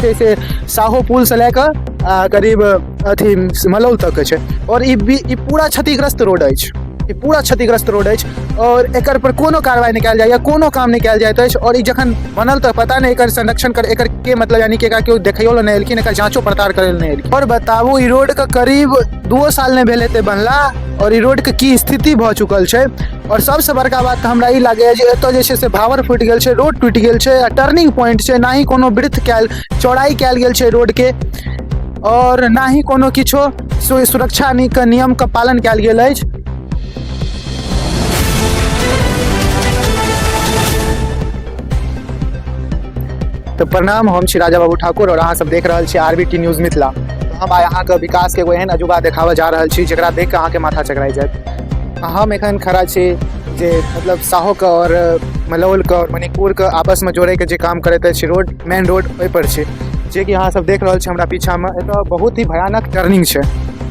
से साहो पुल से लेकर करीब अथी मलौल तक के छै और ई पूरा क्षतिग्रस्त रोड अछि, ई पूरा क्षतिग्रस्त रोड अछि और एकर पर कोनो कार्रवाई नहीं कयल जाइए, कोनो काम नहीं कयल जाइत अछि। और ई जखन बनल तऽ पता नहीं एकर संरक्षण कर एकर के मतलब यानी कि एकरा केओ देखैयो लए नहीं एलखिन, एकर जांचो पड़ताल करै लए नहीं एलखिन। और बताबू ई रोड के करीब 2 साल नहीं भेल हेतै बनला और ई रोड के की स्थिति भऽ चुकल छै। और सबसे बड़का बात हमरा ई लागैए जे एतऽ जे छै से भावर फुटि गेल छै, रोड टूटि गेल छै, टर्निंग पॉइंट छै, ना ही कोनो वृत्त कयल चौड़ाई कयल गेल छै रोड के और ना ही कोनो किछो सुरक्षा नियम के पालन कयल गेल अछि। तो प्रणाम, हम छी राजा बाबू ठाकुर और अहाँ सब देख रहल छी RBT न्यूज मिथिला। तो हम आइ अहाँके विकास के एगो एहन अजूबा देखाबऽ जा रहल छी जेकरा देख के अहाँके माथा चकराई जायत। हम एखन खड़ा छी जे मतलब साहो के और मलौल के और मणिपुर के आपस में जोड़े के जे काम करैत अछि रोड, मेन रोड ओहि पर छै जे कि अहाँ सब देख रहल छी हमरा पीछा में। एतऽ बहुत ही भयानक टर्निंग छै,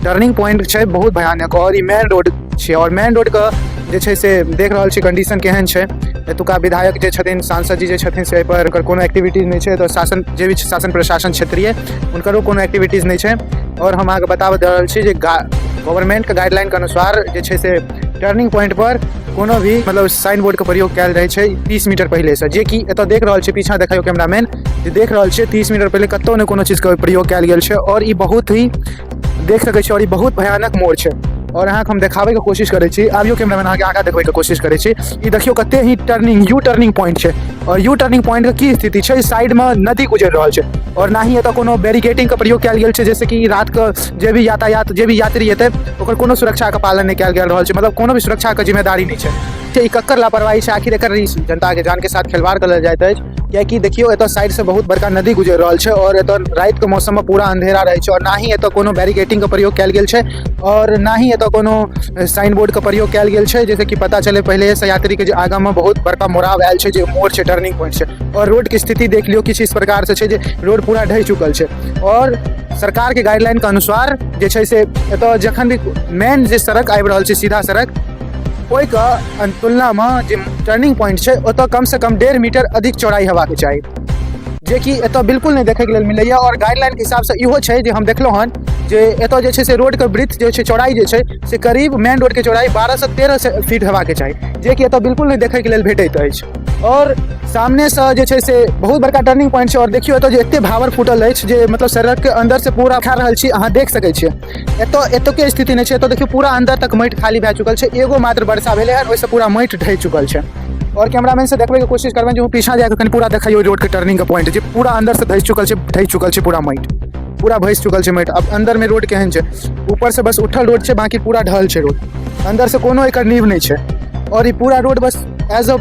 टर्निंग पॉइंट छै बहुत भयानक और ई मेन रोड छै और मेन रोड के जे छै से देख रहल छी कंडीशन केहन छै। एतुका विधायक जे छथिन, सांसद जी जे छथिन से पर कोनो एक्टिविटीज नहीं छै, तो शासन जे भी शासन प्रशासन क्षेत्रीय उनकरो कोनो एक्टिविटीज नहीं छै। और हम अहाँके बताबऽ दे रहल छी जे गवर्नमेंट के गाइडलाइन के अनुसार जे छै से टर्निंग पॉइंट पर कोनो भी मतलब साइन बोर्ड के प्रयोग कयल जाइ छै 30 मीटर पहले से, जे कि एतऽ देख रहल छी पीछा देखियो कैमरामैन जे देख रहल छै 30 मीटर पहले कतौ ने कोनो चीज के प्रयोग कयल गेल छै और ई बहुत ही देख सकै छी और ई बहुत भयानक मोड़ छै। और अहाँके हम देखाबे के कोशिश करै छी, आबियो कैमरामैन अहाँके आगाँ देखबै के कोशिश करै छी। ई देखियो कते ही यू टर्निंग पॉइंट छै और यू टर्निंग पॉइंट के की स्थिति छै, साइड में नदी गुजर रहल छै और ना ही एतऽ कोनो बैरिकेडिंग के प्रयोग कयल गेल छै, जैसे कि रात के जे भी यातायात जे भी यात्री एतै ओकर कोनो सुरक्षा के पालन नहीं कयल गेल रहल छै, मतलब कोनो भी सुरक्षा के जिम्मेदारी नहीं छै। ई कक्कर लापरवाही छै, आखिर एकर जनता के जान के साथ खिलवाड़ करल जाइत अछि। कियाकि देखियो एतऽ साइड से बहुत बड़का नदी गुजर रहल छै और एतऽ रात के मौसम में पूरा अंधेरा रहै छै और ना ही एतऽ कोनो बैरिकेडिंग के प्रयोग कयल गेल छै और ना ही एतऽ कोनो साइन बोर्ड के प्रयोग कयल गेल छै, जैसे कि पता चले पहले से यात्री के जे आगा में बहुत बड़का मोड़ाव आयल छै, जे मोड़ छै, टर्निंग पॉइंट छै। और रोड के स्थिति देख लियो किछ इस प्रकार से छै जे रोड पूरा ढहि चुकल छै और सरकार के गाइडलाइन के अनुसार जे छै से एतऽ जखन भी मेन जे सड़क आबि रहल छै सीधा सड़क ओहि के तुलना में जे टर्निंग पॉइंट छै ओतऽ कम से कम 1.5 मीटर अधिक चौड़ाई हेबाक चाही, जे कि एतऽ बिल्कुल नहीं देखे के लेल मिलैया। और गाइडलाइन के हिसाब से इहो छै जे हम देखलहुँ हन जे एतऽ जे छै से रोड के वृत्त जे छै चौड़ाई जे छै से करीब मेन रोड के चौड़ाई 12 से 13 फीट हेबाक चाही, जे कि एतऽ बिल्कुल नहीं देखे के लेल भेटैत अछि। और सामने से जे छै से बहुत बड़का टर्निंग पॉइंट छै और देखियो एतऽ जे एते भावर फूटल अछि जे मतलब सड़क के अंदर से पूरा खा रहल छी, अहाँ देख सकै छियै एतऽ के स्थिति नहीं छै। एतऽ देखियो पूरा अंदर तक माटि खाली भए चुकल छै, एगो मात्र वर्षा भेलै हन ओहिसँ पूरा माटि ढहि चुकल छै। और कैमरामैन से देखबै के कोशिश करबै जे पीछा जाके कनि पूरा देखियो रोड के टर्निंग के पॉइंट जे पूरा अंदर से ढहि चुकल छै पूरा माटि, पूरा भसि चुकल छै माटि। अब अंदर में रोड केहन छै, ऊपर से बस उठल रोड छै, बाकी पूरा ढहल छै रोड, अंदर से कोनो एकर नींव नहीं छै और ई पूरा रोड बस एज अ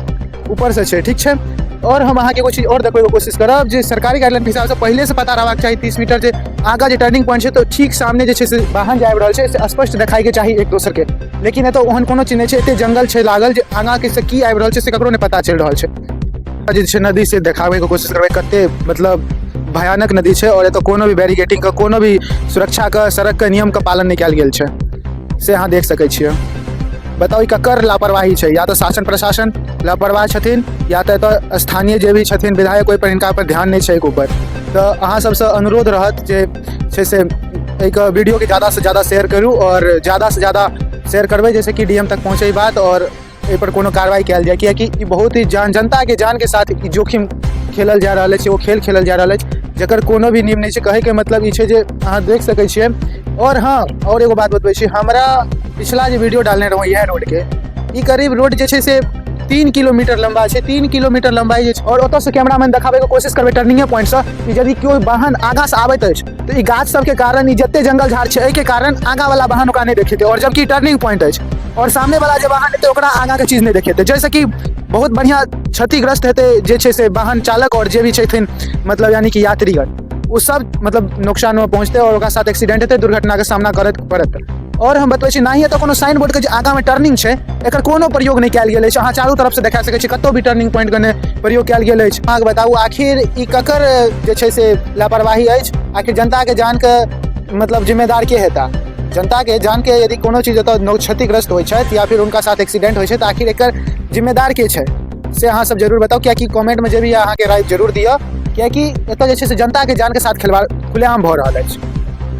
ऊपर से छै, ठीक छै। और हम अहाँके एगो चीज और देखबै के कोशिश करब जे सरकारी गाइडलाइन के हिसाब से पहले से पता रहबाक चाही 30 मीटर जे आगा जे टर्निंग पॉइंट छै तो ठीक सामने जे छै से वाहन जे आबि रहल छै से स्पष्ट देखाई के चाही एक दोसर के, लेकिन एतऽ ओहन कोनो चीज नहीं छै, एते जंगल छै लागल जे आगा के से की आबि रहल छै से ककरो नहीं पता चलि रहल छै। जे छै नदी से देखाबै के कोशिश करबै कते मतलब भयानक नदी छै और एतऽ कोनो भी बैरिकेडिंग का कोनो भी सुरक्षा का सड़क के नियम का पालन नहीं कयल गेल छै से अहाँ देख सकै छियै। बताओ ककर लापरवाही छै, या तो शासन प्रशासन लापरवाह छथिन या तो एतऽ स्थानीय जे भी छथिन विधायक ओहि पर इनका पर ध्यान नहीं छै एक ऊपर। तो अहाँ सबसे अनुरोध रहत जे छै से एक वीडियो के ज़्यादा से ज़्यादा शेयर करूँ और ज़्यादा से ज़्यादा शेयर करबै जैसे कि DM तक पहुँचे बात और एहि पर कोनो कार्रवाई कयल जाए, कियाकि ई बहुत ही जनता के जान के साथ ई जोखिम खेलल जा रहल छै, वो खेल खेलल जा रहल छै जकर कोनो भी नियम नहीं छै। कहे के मतलब ई छै जे अहाँ देख सकै छियै। और हाँ, और एगो बात बतबै छी, हमरा पिछला जे वीडियो डालने रहूँ इएह रोड के, ई करीब रोड जे छै से 3 किलोमीटर लंबा छै, 3 किलोमीटर लंबाई जे छै। और ओतऽ से कैमरामैन देखाबै के कोशिश करबै टर्निंगे पॉइंट से कि यदि कोई वाहन आगा से आबैत अछि तो ई गाछ सब के कारण, ई जते जंगल झाड़ छै एहि के कारण आगा वाला वाहन ओकरा नहीं देखेतै, और जबकि टर्निंग पॉइंट अछि और सामने वाला जे वाहन हेतै ओकरा आगा के चीज नहीं देखेतै, जैसे कि बहुत बढ़िया क्षतिग्रस्त हेतै जे छै से वाहन चालक और जे भी छथिन मतलब यानी कि यात्रीगण, वो सब मतलब नुकसान में पहुँचते और ओकरा साथ एक्सीडेंट हेतै, दुर्घटना के सामना करत पड़त। और हम बतबै छी नाही एतऽ कोनो साइन बोर्ड के जे आगा में टर्निंग छै एकर कोनो प्रयोग नहीं कयल गेल अछि, अहाँ चारू तरफ से देखा सकै छी कतौ भी टर्निंग पॉइंट के नहि प्रयोग कयल गेल अछि। अहाँके बताउ आखिर ई ककर जे छै से लापरवाही अछि, आखिर जनता के जान के मतलब जिम्मेदार के हेता? जनता के जान के यदि कोनो चीज एतऽ क्षतिग्रस्त होइ छै या फिर उनका साथ एक्सीडेंट होइ छै तो आखिर एकर जिम्मेदार के छै? से अहाँ सब जरूर बताओ, कियाकि कमेंट में जे भी अहाँ के राय जरूर दिअ, कियाकि एतऽ जे छै से जनता के जान के साथ खिलवाड़ खुलेआम भऽ रहल अछि।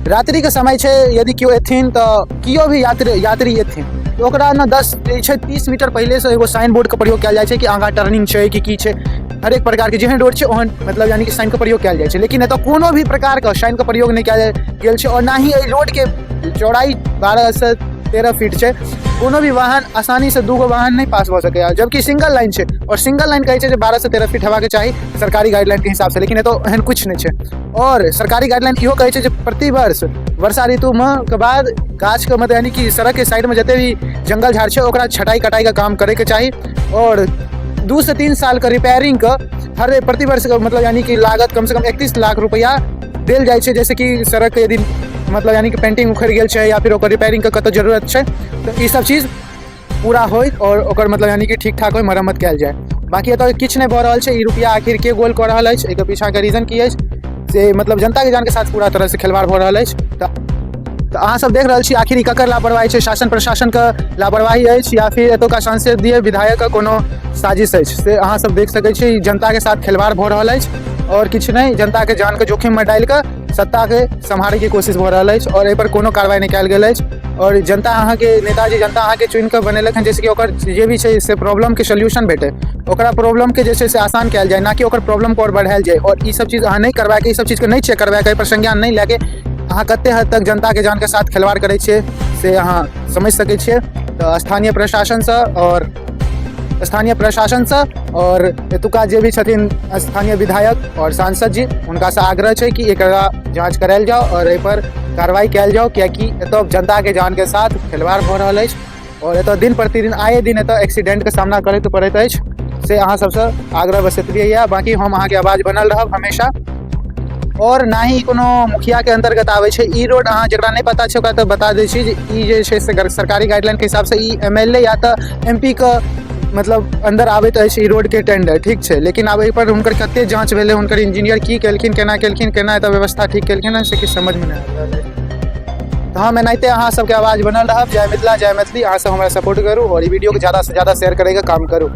रात्रि के समय छै, यदि केओ एथिन तऽ केओ भी यात्री एथिन तऽ ओकरा ने 10-30 मीटर पहले से एगो साइन बोर्ड के प्रयोग कयल जाइ छै कि आगाँ टर्निंग छै कि की छै, हरेक प्रकार के जेहन रोड छै ओहन मतलब यानी कि साइन के प्रयोग कयल जाइ छै। लेकिन एतऽ कोनो भी प्रकार के साइन के प्रयोग नहीं कयल गेल छै, और ना ही एहि रोड के चौड़ाई 12 से 13 फीट छै। कोनो भी वाहन आसानी से 2 गो वाहन नहीं पास भऽ सकैया, जबकि सिंगल लाइन छै, और सिंगल लाइन कहै छै जे 12 से 13 फीट हेबाक चाही सरकारी गाइडलाइन के हिसाब से। लेकिन एतऽ एहन कुछ नहीं छै, और सरकारी गाइडलाइन इहो कहै छै जे प्रति वर्ष वर्षा ऋतु के बाद गाछ के मतलब यानी कि सड़क के साइड में जते भी जंगल झाड़ छै ओकरा छटाई कटाई का काम करे के चाही, और 2 से 3 साल के रिपेयरिंग का हर प्रति वर्ष मतलब यानी कि लागत कम से कम 31 लाख रुपया देल जाइ छै। जैसे कि सड़क के यदि मतलब यानी कि पेंटिंग उखड़ गेल छै या फिर ओकर रिपेयरिंग के कतौ जरूरत छै तऽ ई सब चीज पूरा होय और ओकर मतलब यानी कि ठीक ठाक होय, मरम्मत कयल जाय। बाकी एतऽ किछु नहीं भऽ रहल छै। ई रुपया आखिर के गोल कऽ रहल अछि, एकर पीछा के रीजन की अछि से मतलब जनता के जान के साथ पूरा तरह से खिलवाड़ भऽ रहल अछि। तऽ अहाँ सब देख रहल छी आखिर ई ककर लापरवाही छै, शासन प्रशासन का लापरवाही अछि या फिर एतुका सांसदीय विधायक का कोनो साजिश अछि, से अहाँ सब देख सकै छी। जनता के साथ खिलवाड़ भऽ रहल अछि और किछु नहीं, जनता के जान के जोखिम में डालि कऽ सत्ता के सम्हारे की कोशिश भऽ रहल अछि, और एहि पर कोनो कार्रवाई नहीं कयल गेल अछि। और जनता अहाँ के नेताजी जनता अहाँ के चुनि कऽ बनेलक हन जैसे कि ओकर जे भी छै से प्रॉब्लम के सोल्यूशन भेटे, ओकरा प्रॉब्लम के जे छै से आसान कयल जाए, ना कि ओकर प्रॉब्लम को और बढ़ायल जाए। और ई सब चीज अहाँ नहीं करबाक, ई सब चीज के नहीं चेक करबाक, एहि पर संज्ञान नहीं लेके अहाँ कते हद तक जनता के जान के साथ खिलवाड़ करै छियै से अहाँ समझ सकै छियै। तऽ स्थानीय प्रशासन से और एतुका जे भी छथिन स्थानीय विधायक और सांसद जी, हुनका से आग्रह छै कि एकरा जांच करायल जाओ और एहि पर कार्रवाई कयल जाओ, कियाकि एतऽ जनता के जान के साथ खिलवाड़ भऽ रहल अछि और एतऽ दिन प्रतिदिन आए दिन एतऽ एक्सीडेंट के सामना करैत पड़ैत अछि। से अहाँ सबसे आग्रह बस एतबे यऽ। बाकी हम अहाँ के आवाज बनल रहब हमेशा, और ना ही कोनो मुखिया के अंतर्गत आवे छै ई रोड। अहाँ जकरा नहीं पता छै ओकरा तऽ बता दै छी जे ई जे छै से सरकारी गाइडलाइन के हिसाब से ई MLA या तऽ MP के मतलब अंदर आबैत अछि ई रोड के टेंडर, ठीक छै। लेकिन आब एहि पर हुनकर कते जांच भेलै, हुनकर इंजीनियर की केलखिन, केना एतऽ व्यवस्था ठीक केलखिन हन, से किछु समझ में नहीं आबि रहल अछि। तऽ हम एनाहिते अहाँ सबके आवाज बनल रहब। जय मिथिला जय मैथिली। अहाँ सब हमरा सपोर्ट करू और ई वीडियो के ज़्यादा से ज़्यादा शेयर करैके काम करू।